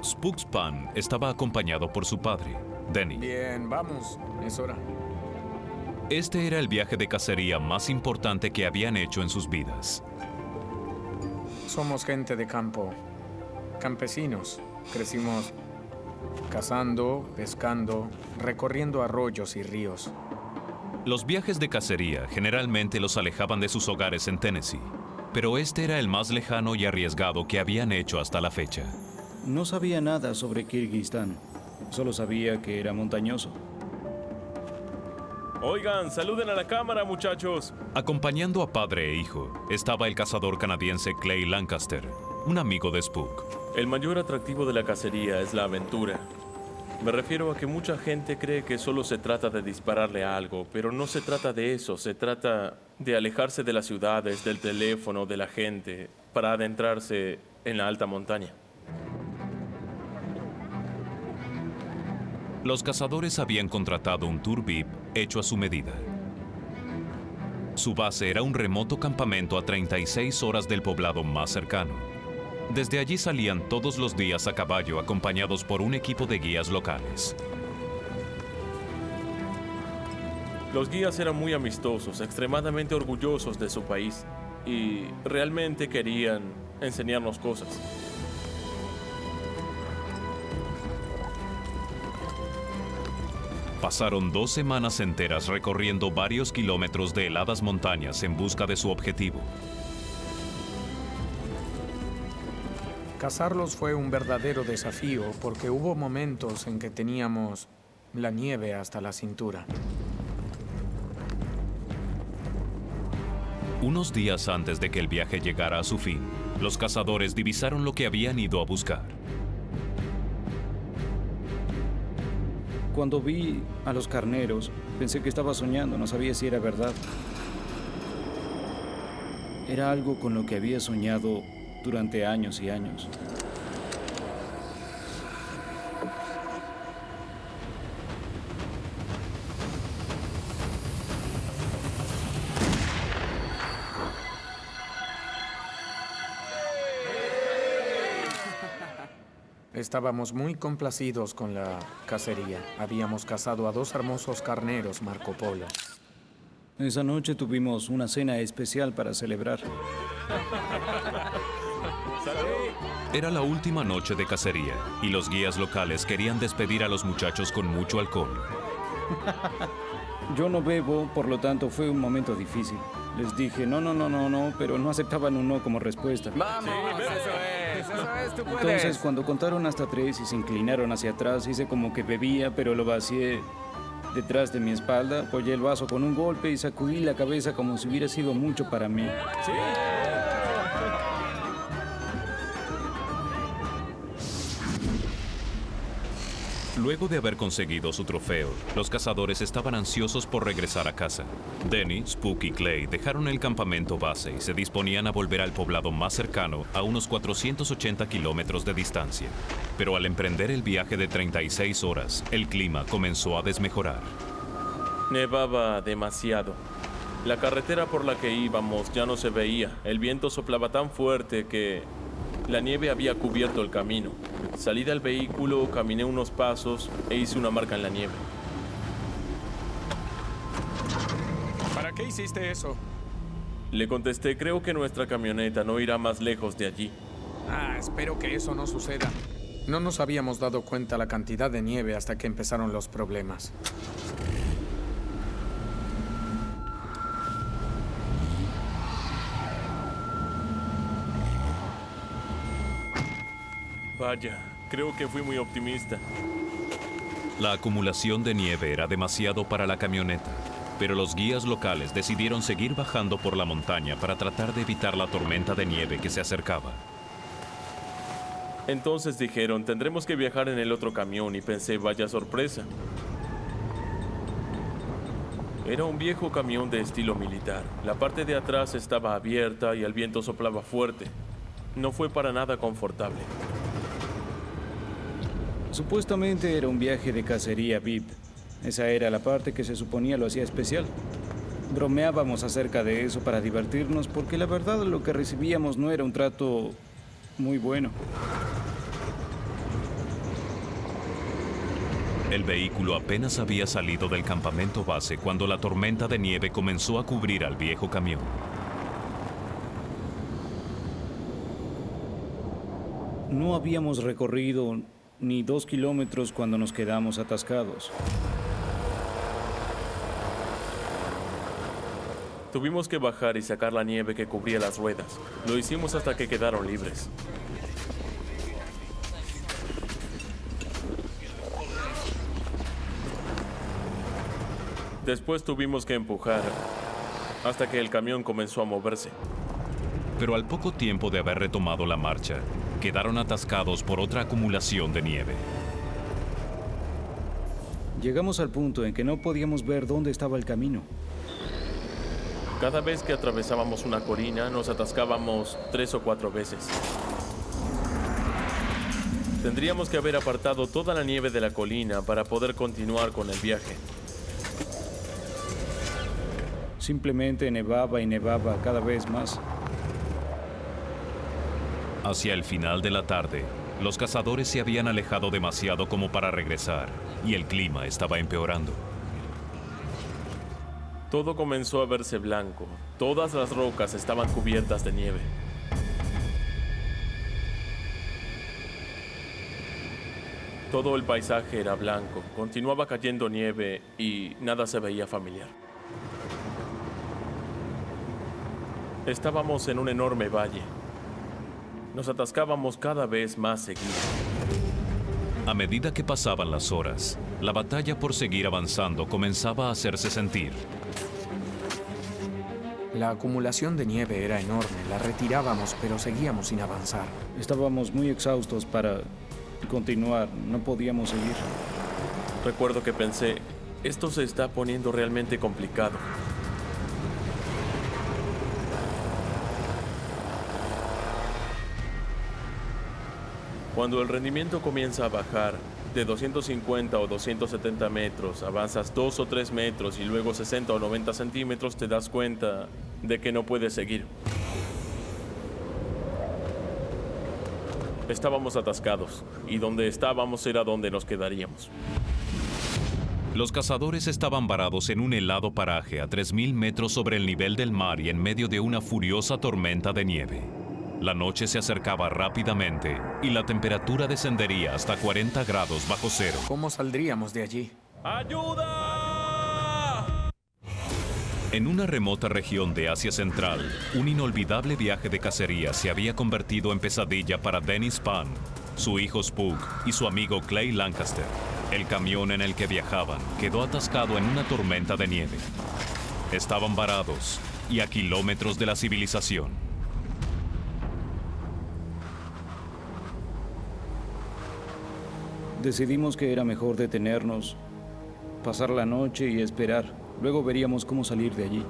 Spooks Pan estaba acompañado por su padre, Denny. Bien, vamos. Es hora. Este era el viaje de cacería más importante que habían hecho en sus vidas. Somos gente de campo, campesinos. Crecimos cazando, pescando, recorriendo arroyos y ríos. Los viajes de cacería generalmente los alejaban de sus hogares en Tennessee, pero este era el más lejano y arriesgado que habían hecho hasta la fecha. No sabía nada sobre Kirguistán, solo sabía que era montañoso. Oigan, saluden a la cámara, muchachos. Acompañando a padre e hijo estaba el cazador canadiense Clay Lancaster, un amigo de Spook. El mayor atractivo de la cacería es la aventura. Me refiero a que mucha gente cree que solo se trata de dispararle a algo, pero no se trata de eso, se trata de alejarse de las ciudades, del teléfono, de la gente, para adentrarse en la alta montaña. Los cazadores habían contratado un tour VIP hecho a su medida. Su base era un remoto campamento a 36 horas del poblado más cercano. Desde allí salían todos los días a caballo acompañados por un equipo de guías locales. Los guías eran muy amistosos, extremadamente orgullosos de su país y realmente querían enseñarnos cosas. Pasaron 2 semanas enteras recorriendo varios kilómetros de heladas montañas en busca de su objetivo. Cazarlos fue un verdadero desafío porque hubo momentos en que teníamos la nieve hasta la cintura. Unos días antes de que el viaje llegara a su fin, los cazadores divisaron lo que habían ido a buscar. Cuando vi a los carneros, pensé que estaba soñando, no sabía si era verdad. Era algo con lo que había soñado durante años y años. Estábamos muy complacidos con la cacería. Habíamos cazado a 2 hermosos carneros Marco Polo. Esa noche tuvimos una cena especial para celebrar. Era la última noche de cacería y los guías locales querían despedir a los muchachos con mucho alcohol. Yo no bebo, por lo tanto fue un momento difícil. Les dije no, pero no aceptaban un no como respuesta. ¡Vamos! Eso es, tú puedes. Entonces, cuando contaron hasta 3 y se inclinaron hacia atrás, hice como que bebía, pero lo vacié detrás de mi espalda, apoyé el vaso con un golpe y sacudí la cabeza como si hubiera sido mucho para mí. Sí. Luego de haber conseguido su trofeo, los cazadores estaban ansiosos por regresar a casa. Denny, Spook y Clay dejaron el campamento base y se disponían a volver al poblado más cercano a unos 480 kilómetros de distancia. Pero al emprender el viaje de 36 horas, el clima comenzó a desmejorar. Nevaba demasiado. La carretera por la que íbamos ya no se veía. El viento soplaba tan fuerte que la nieve había cubierto el camino. Salí del vehículo, caminé unos pasos e hice una marca en la nieve. ¿Para qué hiciste eso? Le contesté, creo que nuestra camioneta no irá más lejos de allí. Espero que eso no suceda. No nos habíamos dado cuenta la cantidad de nieve hasta que empezaron los problemas. Vaya, creo que fui muy optimista. La acumulación de nieve era demasiado para la camioneta, pero los guías locales decidieron seguir bajando por la montaña para tratar de evitar la tormenta de nieve que se acercaba. Entonces dijeron, tendremos que viajar en el otro camión y pensé, vaya sorpresa. Era un viejo camión de estilo militar. La parte de atrás estaba abierta y el viento soplaba fuerte. No fue para nada confortable. Supuestamente era un viaje de cacería VIP. Esa era la parte que se suponía lo hacía especial. Bromeábamos acerca de eso para divertirnos porque la verdad lo que recibíamos no era un trato muy bueno. El vehículo apenas había salido del campamento base cuando la tormenta de nieve comenzó a cubrir al viejo camión. No habíamos recorrido ni 2 kilómetros cuando nos quedamos atascados. Tuvimos que bajar y sacar la nieve que cubría las ruedas. Lo hicimos hasta que quedaron libres. Después tuvimos que empujar hasta que el camión comenzó a moverse. Pero al poco tiempo de haber retomado la marcha, quedaron atascados por otra acumulación de nieve. Llegamos al punto en que no podíamos ver dónde estaba el camino. Cada vez que atravesábamos una colina, nos atascábamos 3 o 4 veces. Tendríamos que haber apartado toda la nieve de la colina para poder continuar con el viaje. Simplemente nevaba y nevaba cada vez más. Hacia el final de la tarde, los cazadores se habían alejado demasiado como para regresar, y el clima estaba empeorando. Todo comenzó a verse blanco. Todas las rocas estaban cubiertas de nieve. Todo el paisaje era blanco. Continuaba cayendo nieve y nada se veía familiar. Estábamos en un enorme valle. Nos atascábamos cada vez más seguido. A medida que pasaban las horas, la batalla por seguir avanzando comenzaba a hacerse sentir. La acumulación de nieve era enorme. La retirábamos, pero seguíamos sin avanzar. Estábamos muy exhaustos para continuar. No podíamos seguir. Recuerdo que pensé, esto se está poniendo realmente complicado. Cuando el rendimiento comienza a bajar, de 250 o 270 metros, avanzas 2 o 3 metros y luego 60 o 90 centímetros, te das cuenta de que no puedes seguir. Estábamos atascados, y donde estábamos era donde nos quedaríamos. Los cazadores estaban varados en un helado paraje a 3.000 metros sobre el nivel del mar y en medio de una furiosa tormenta de nieve. La noche se acercaba rápidamente y la temperatura descendería hasta 40 grados bajo cero. ¿Cómo saldríamos de allí? ¡Ayuda! En una remota región de Asia Central, un inolvidable viaje de cacería se había convertido en pesadilla para Dennis Pan, su hijo Spook y su amigo Clay Lancaster. El camión en el que viajaban quedó atascado en una tormenta de nieve. Estaban varados y a kilómetros de la civilización. Decidimos que era mejor detenernos, pasar la noche y esperar. Luego veríamos cómo salir de allí.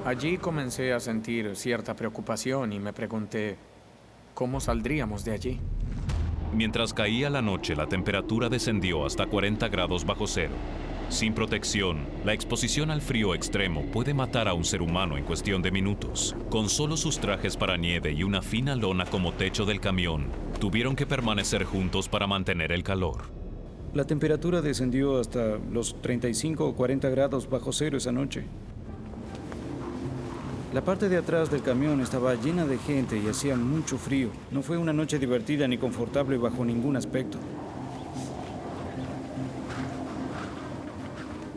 Allí comencé a sentir cierta preocupación y me pregunté, ¿cómo saldríamos de allí? Mientras caía la noche, la temperatura descendió hasta 40 grados bajo cero. Sin protección, la exposición al frío extremo puede matar a un ser humano en cuestión de minutos. Con solo sus trajes para nieve y una fina lona como techo del camión, tuvieron que permanecer juntos para mantener el calor. La temperatura descendió hasta los 35 o 40 grados bajo cero esa noche. La parte de atrás del camión estaba llena de gente y hacía mucho frío. No fue una noche divertida ni confortable bajo ningún aspecto.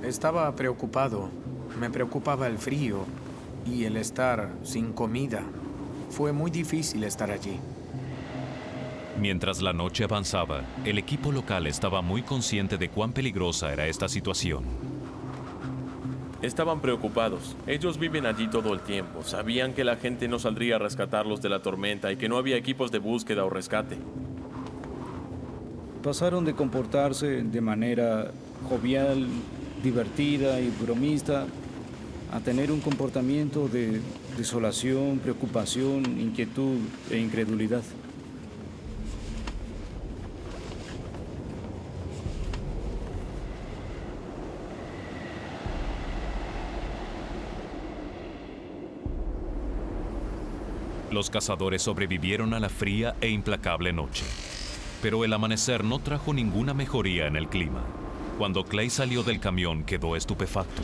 Estaba preocupado. Me preocupaba el frío y el estar sin comida. Fue muy difícil estar allí. Mientras la noche avanzaba, el equipo local estaba muy consciente de cuán peligrosa era esta situación. Estaban preocupados. Ellos viven allí todo el tiempo. Sabían que la gente no saldría a rescatarlos de la tormenta y que no había equipos de búsqueda o rescate. Pasaron de comportarse de manera jovial, divertida y bromista a tener un comportamiento de desolación, preocupación, inquietud e incredulidad. Los cazadores sobrevivieron a la fría e implacable noche. Pero el amanecer no trajo ninguna mejoría en el clima. Cuando Clay salió del camión, quedó estupefacto.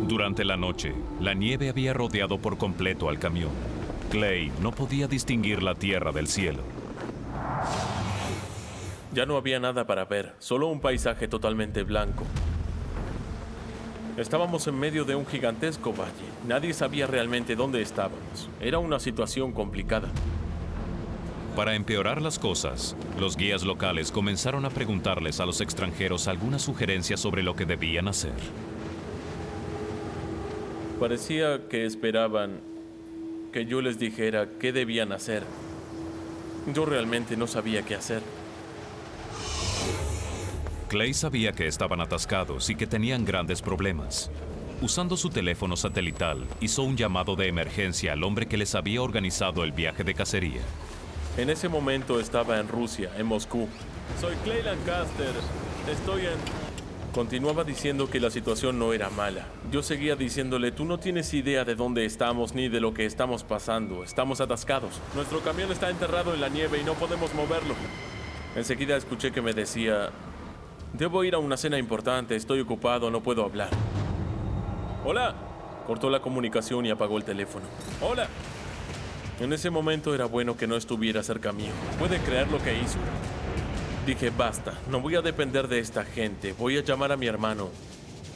Durante la noche, la nieve había rodeado por completo al camión. Clay no podía distinguir la tierra del cielo. Ya no había nada para ver, solo un paisaje totalmente blanco. Estábamos en medio de un gigantesco valle. Nadie sabía realmente dónde estábamos. Era una situación complicada. Para empeorar las cosas, los guías locales comenzaron a preguntarles a los extranjeros algunas sugerencias sobre lo que debían hacer. Parecía que esperaban que yo les dijera qué debían hacer. Yo realmente no sabía qué hacer. Clay sabía que estaban atascados y que tenían grandes problemas. Usando su teléfono satelital, hizo un llamado de emergencia al hombre que les había organizado el viaje de cacería. En ese momento estaba en Rusia, en Moscú. Soy Clay Lancaster. Estoy en... Continuaba diciendo que la situación no era mala. Yo seguía diciéndole, tú no tienes idea de dónde estamos ni de lo que estamos pasando. Estamos atascados. Nuestro camión está enterrado en la nieve y no podemos moverlo. Enseguida escuché que me decía, debo ir a una cena importante, estoy ocupado, no puedo hablar. ¡Hola! Cortó la comunicación y apagó el teléfono. ¡Hola! En ese momento era bueno que no estuviera cerca mío. ¿Puede creer lo que hizo? Dije, basta, no voy a depender de esta gente. Voy a llamar a mi hermano,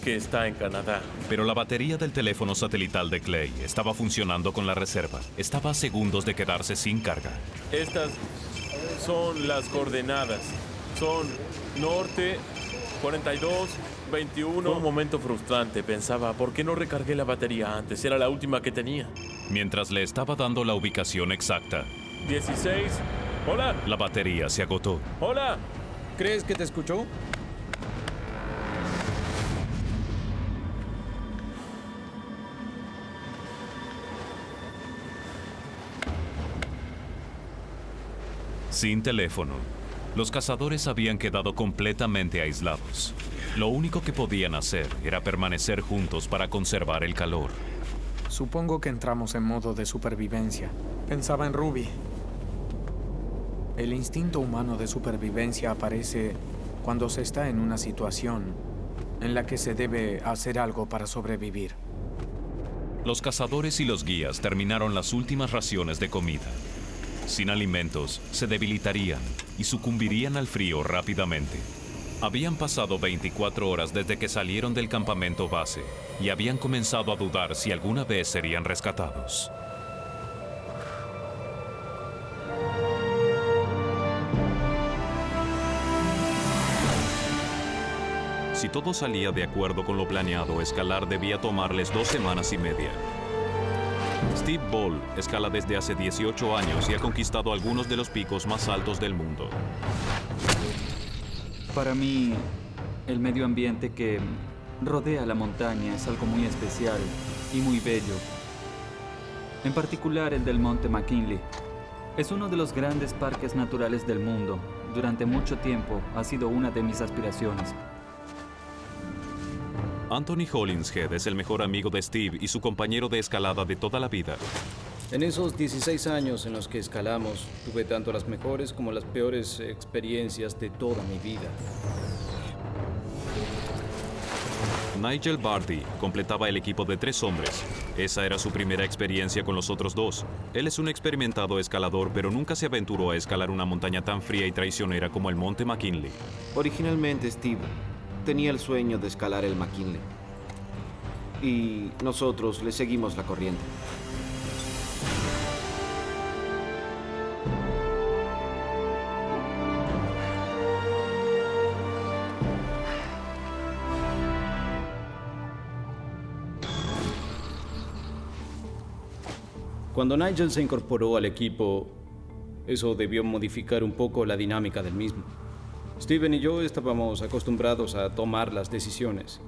que está en Canadá. Pero la batería del teléfono satelital de Clay estaba funcionando con la reserva. Estaba a segundos de quedarse sin carga. Estas son las coordenadas. Son norte, 42, 21. Fue un momento frustrante. Pensaba, ¿por qué no recargué la batería antes? Era la última que tenía. Mientras le estaba dando la ubicación exacta, 16. ¡Hola! la batería se agotó. ¡Hola! ¿Crees que te escuchó? Sin teléfono, los cazadores habían quedado completamente aislados. Lo único que podían hacer era permanecer juntos para conservar el calor. Supongo que entramos en modo de supervivencia. Pensaba en Ruby. El instinto humano de supervivencia aparece cuando se está en una situación en la que se debe hacer algo para sobrevivir. Los cazadores y los guías terminaron las últimas raciones de comida. Sin alimentos, se debilitarían y sucumbirían al frío rápidamente. Habían pasado 24 horas desde que salieron del campamento base y habían comenzado a dudar si alguna vez serían rescatados. Si todo salía de acuerdo con lo planeado, escalar debía tomarles 2 semanas y media. Steve Ball escala desde hace 18 años y ha conquistado algunos de los picos más altos del mundo. Para mí, el medio ambiente que rodea la montaña es algo muy especial y muy bello. En particular el del Monte McKinley. Es uno de los grandes parques naturales del mundo. Durante mucho tiempo ha sido una de mis aspiraciones. Anthony Hollingshead es el mejor amigo de Steve y su compañero de escalada de toda la vida. En esos 16 años en los que escalamos, tuve tanto las mejores como las peores experiencias de toda mi vida. Nigel Barty completaba el equipo de 3 hombres. Esa era su primera experiencia con los otros 2. Él es un experimentado escalador, pero nunca se aventuró a escalar una montaña tan fría y traicionera como el Monte McKinley. Originalmente, Steve tenía el sueño de escalar el McKinley. Y nosotros le seguimos la corriente. Cuando Nigel se incorporó al equipo, eso debió modificar un poco la dinámica del mismo. Steven y yo estábamos acostumbrados a tomar las decisiones.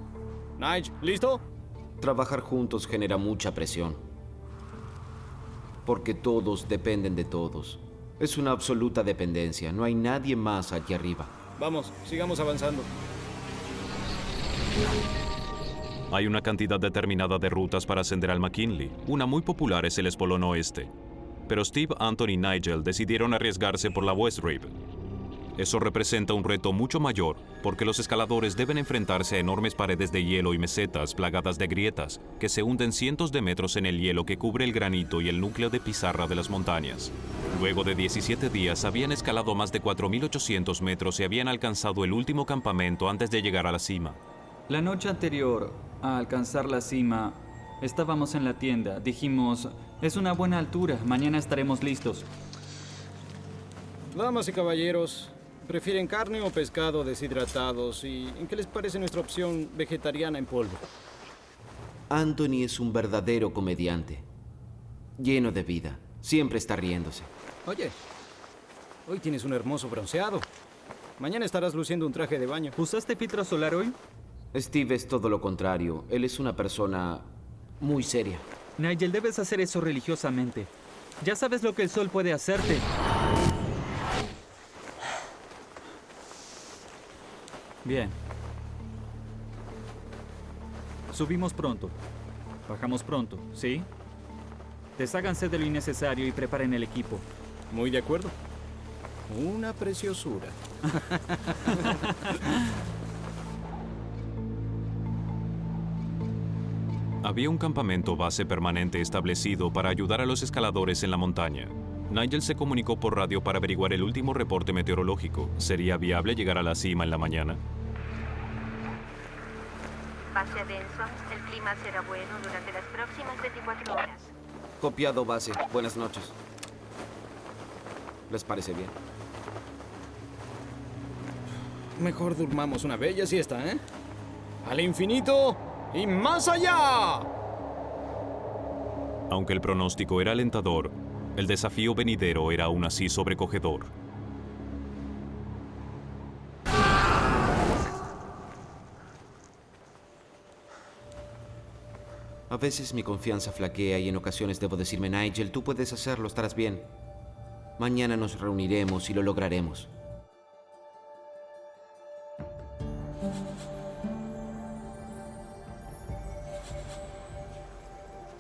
Nigel, ¿listo? Trabajar juntos genera mucha presión. Porque todos dependen de todos. Es una absoluta dependencia. No hay nadie más aquí arriba. Vamos, sigamos avanzando. Hay una cantidad determinada de rutas para ascender al McKinley. Una muy popular es el Espolón Oeste. pero Steve, Anthony y Nigel decidieron arriesgarse por la West Rib. Eso representa un reto mucho mayor, porque los escaladores deben enfrentarse a enormes paredes de hielo y mesetas plagadas de grietas que se hunden cientos de metros en el hielo que cubre el granito y el núcleo de pizarra de las montañas. Luego de 17 días habían escalado más de 4.800 metros y habían alcanzado el último campamento antes de llegar a la cima. La noche anterior a alcanzar la cima, estábamos en la tienda. Dijimos, es una buena altura, mañana estaremos listos. Damas y caballeros, ¿prefieren carne o pescado deshidratados? ¿Y en qué les parece nuestra opción vegetariana en polvo? Anthony es un verdadero comediante. Lleno de vida. Siempre está riéndose. Oye, hoy tienes un hermoso bronceado. Mañana estarás luciendo un traje de baño. ¿Usaste filtro solar hoy? Steve es todo lo contrario. Él es una persona muy seria. Nigel, debes hacer eso religiosamente. Ya sabes lo que el sol puede hacerte. Bien. Subimos pronto. Bajamos pronto, ¿sí? Desháganse de lo innecesario y preparen el equipo. Muy de acuerdo. Una preciosura. Había un campamento base permanente establecido para ayudar a los escaladores en la montaña. Nigel se comunicó por radio para averiguar el último reporte meteorológico. ¿Sería viable llegar a la cima en la mañana? Base Denson, el clima será bueno durante las próximas 24 horas. Copiado base. Buenas noches. ¿Les parece bien? Mejor durmamos una bella siesta, ¿eh? ¡Al infinito y más allá! Aunque el pronóstico era alentador, el desafío venidero era aún así sobrecogedor. A veces mi confianza flaquea y en ocasiones debo decirme, Nigel, tú puedes hacerlo, estarás bien. Mañana nos reuniremos y lo lograremos.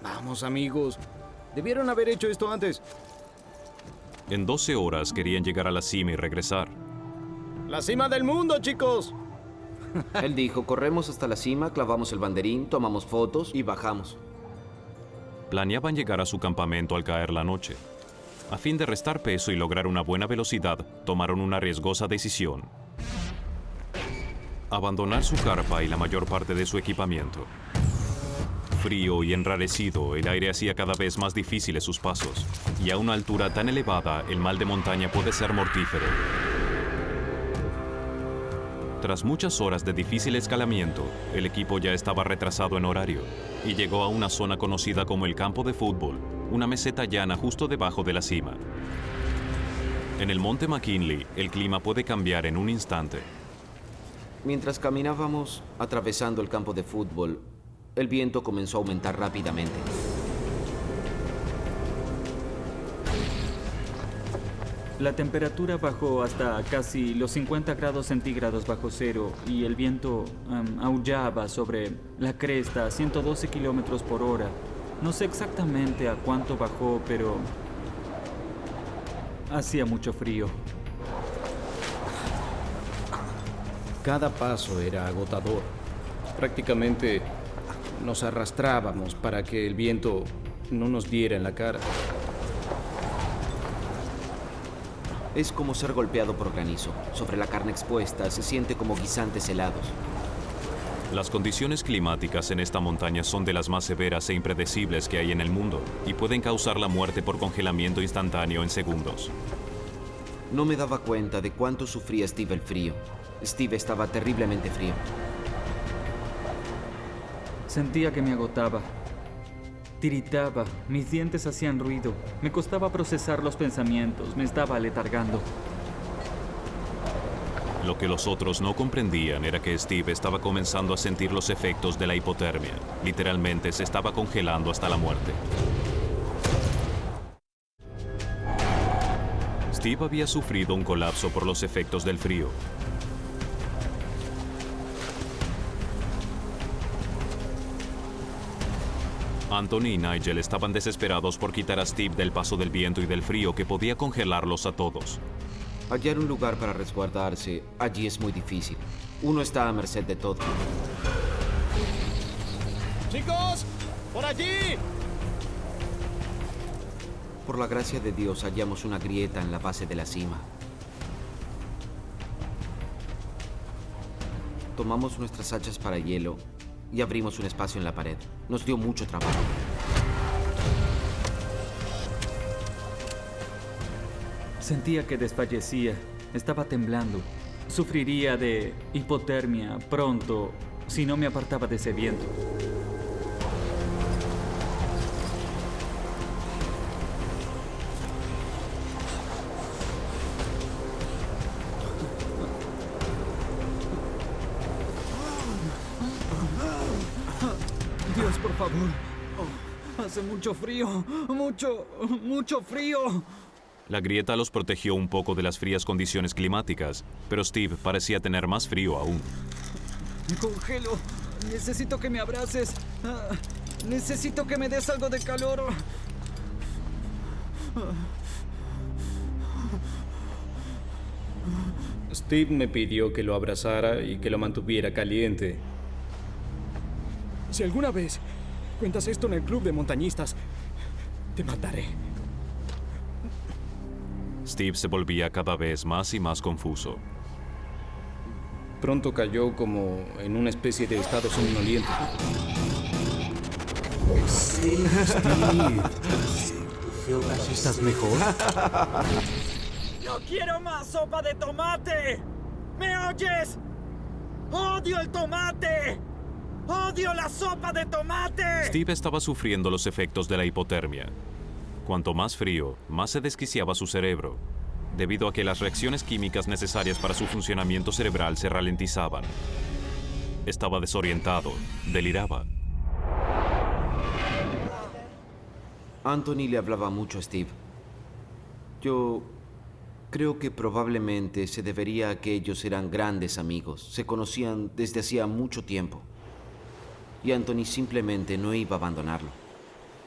Vamos, amigos. Debieron haber hecho esto antes. En 12 horas querían llegar a la cima y regresar. ¡La cima del mundo, chicos! Él dijo, corremos hasta la cima, clavamos el banderín, tomamos fotos y bajamos. Planeaban llegar a su campamento al caer la noche. A fin de restar peso y lograr una buena velocidad, tomaron una riesgosa decisión: abandonar su carpa y la mayor parte de su equipamiento. Frío y enrarecido, el aire hacía cada vez más difíciles sus pasos, y a una altura tan elevada, el mal de montaña puede ser mortífero. Tras muchas horas de difícil escalamiento, el equipo ya estaba retrasado en horario y llegó a una zona conocida como el campo de fútbol, una meseta llana justo debajo de la cima. En el monte McKinley, el clima puede cambiar en un instante. Mientras caminábamos atravesando el campo de fútbol, el viento comenzó a aumentar rápidamente. La temperatura bajó hasta casi los 50 grados centígrados bajo cero y el viento aullaba sobre la cresta a 112 kilómetros por hora. No sé exactamente a cuánto bajó, pero hacía mucho frío. Cada paso era agotador. Prácticamente nos arrastrábamos para que el viento no nos diera en la cara. Es como ser golpeado por granizo. Sobre la carne expuesta se siente como guisantes helados. Las condiciones climáticas en esta montaña son de las más severas e impredecibles que hay en el mundo y pueden causar la muerte por congelamiento instantáneo en segundos. No me daba cuenta de cuánto sufría Steve el frío. Steve estaba terriblemente frío. Sentía que me agotaba. Tiritaba, mis dientes hacían ruido. Me costaba procesar los pensamientos, me estaba aletargando. Lo que los otros no comprendían era que Steve estaba comenzando a sentir los efectos de la hipotermia. Literalmente se estaba congelando hasta la muerte. Steve había sufrido un colapso por los efectos del frío. Anthony y Nigel estaban desesperados por quitar a Steve del paso del viento y del frío que podía congelarlos a todos. Hallar un lugar para resguardarse allí es muy difícil. Uno está a merced de todo. ¡Chicos! ¡Por allí! Por la gracia de Dios hallamos una grieta en la base de la cima. Tomamos nuestras hachas para hielo y abrimos un espacio en la pared. Nos dio mucho trabajo. Sentía que desfallecía. Estaba temblando. Sufriría de hipotermia pronto si no me apartaba de ese viento. Dios, por favor. Hace mucho frío. Mucho frío. La grieta los protegió un poco de las frías condiciones climáticas, pero Steve parecía tener más frío aún. Me congelo. Necesito que me abraces. Necesito que me des algo de calor. Steve me pidió que lo abrazara y que lo mantuviera caliente. Si alguna vez cuentas esto en el club de montañistas, te mataré. Steve se volvía cada vez más y más confuso. Pronto cayó como en una especie de estado somnoliento. ¿Estás mejor? ¡No quiero más sopa de tomate! ¿Me oyes? ¡Odio el tomate! ¡Odio la sopa de tomate! Steve estaba sufriendo los efectos de la hipotermia. Cuanto más frío, más se desquiciaba su cerebro, debido a que las reacciones químicas necesarias para su funcionamiento cerebral se ralentizaban. Estaba desorientado, deliraba. Anthony le hablaba mucho a Steve. Yo creo que probablemente se debería a que ellos eran grandes amigos. Se conocían desde hacía mucho tiempo. Y Anthony simplemente no iba a abandonarlo.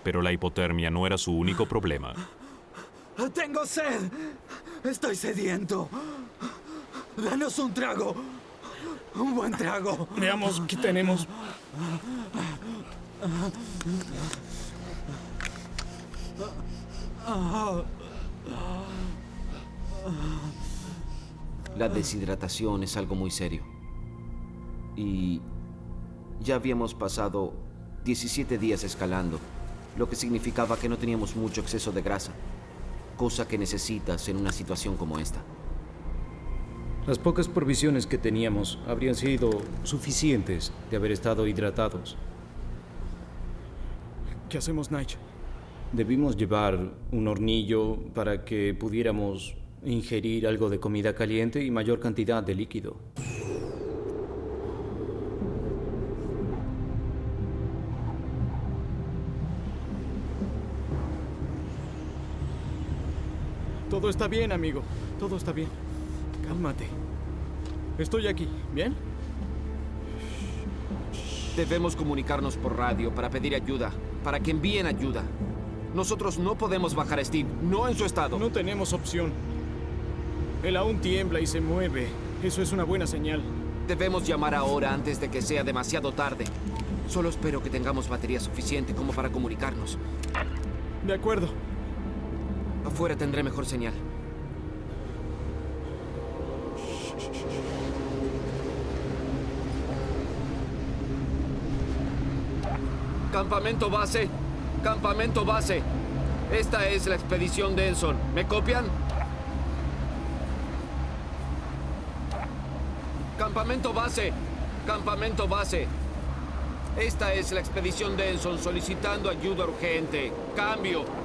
Pero la hipotermia no era su único problema. ¡Tengo sed! ¡Estoy sediento! ¡Danos un trago! ¡Un buen trago! Veamos qué tenemos. La deshidratación es algo muy serio. Y ya habíamos pasado 17 días escalando, lo que significaba que no teníamos mucho exceso de grasa, cosa que necesitas en una situación como esta. Las pocas provisiones que teníamos habrían sido suficientes de haber estado hidratados. ¿Qué hacemos, Nigel? Debimos llevar un hornillo para que pudiéramos ingerir algo de comida caliente y mayor cantidad de líquido. Todo está bien, amigo. Todo está bien. Cálmate. Estoy aquí, ¿bien? Debemos comunicarnos por radio para pedir ayuda, para que envíen ayuda. Nosotros no podemos bajar a Steve, no en su estado. No tenemos opción. Él aún tiembla y se mueve. Eso es una buena señal. Debemos llamar ahora antes de que sea demasiado tarde. Solo espero que tengamos batería suficiente como para comunicarnos. De acuerdo. Afuera tendré mejor señal. Campamento base. Campamento base. Esta es la expedición Denson. ¿Me copian? Campamento base. Campamento base. Esta es la expedición Denson solicitando ayuda urgente. Cambio.